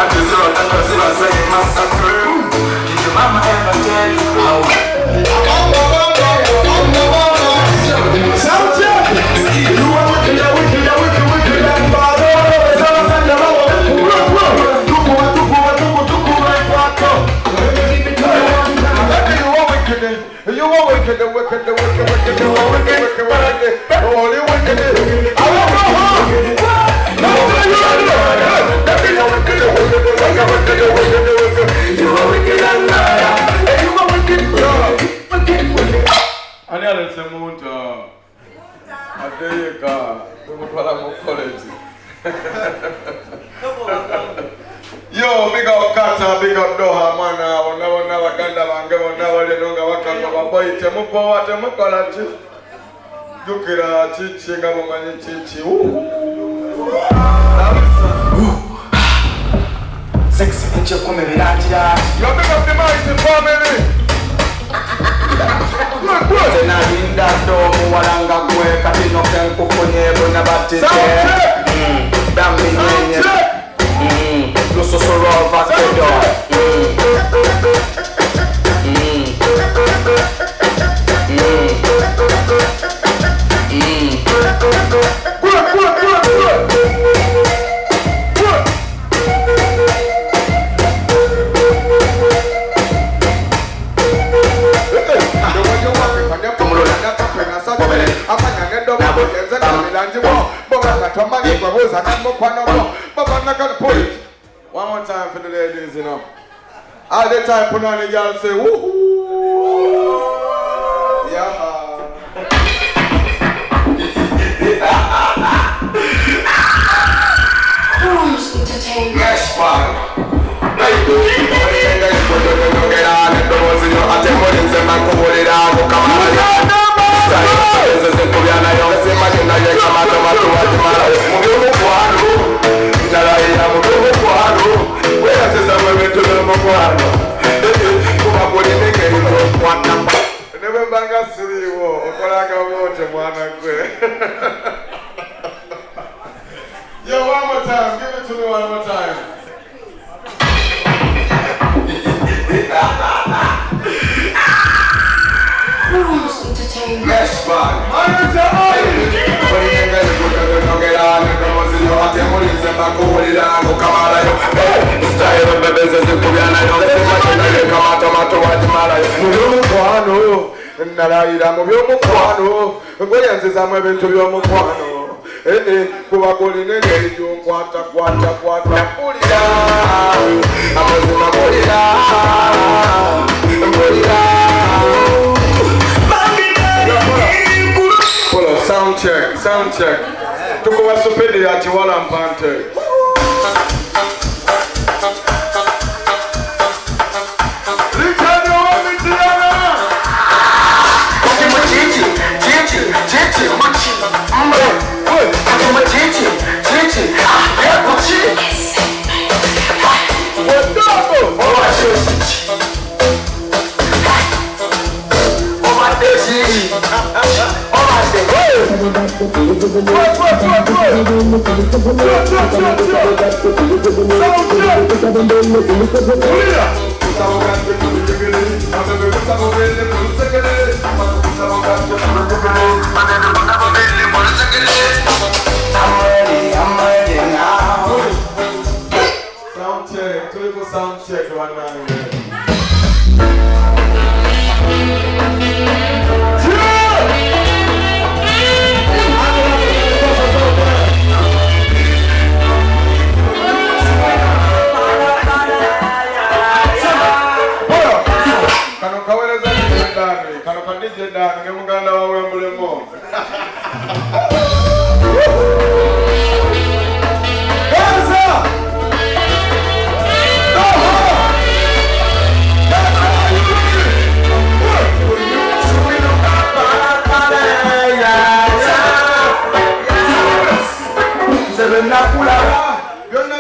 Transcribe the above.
just run and cause it was like massacre. Did your mama ever tell you how? Sound check! You are wicked and bad. You are wicked, the wicked, the wicked, wicked, the wicked, wicked, wicked, only wicked. I don't know how. You are wicked and liar. You are wicked, wicked. I nearly said, Munta. I tell you, God, don't call him college. Yo, big up Kata, big up Doha, man. Never Ganda, never they don't go back. Boy, Temupo, Temukalachi. Dukira, Chichi, Gamani, Chichi. Sexy, and you come in. You big up the mighty family. Good. Then in that door, Walanga, Katino, Kufone, Bonabati. Lo so roll back the door. One more time for the ladies, you know. All the time put on the girl say, woohoo! Yeah. Who's entertainment? Yes, man. Baby, get on and those in your attendance and man come it out. Come on, Yo, one more time, give it to me one more time. Who's entertainment? Yes, man. Sound check, sound check. Tuko wasupende ya chiwala mpante. Likani wami tiana. Kati chichi, machi. Kati chichi, ya kuchi. Wadabo, sound check right now. You're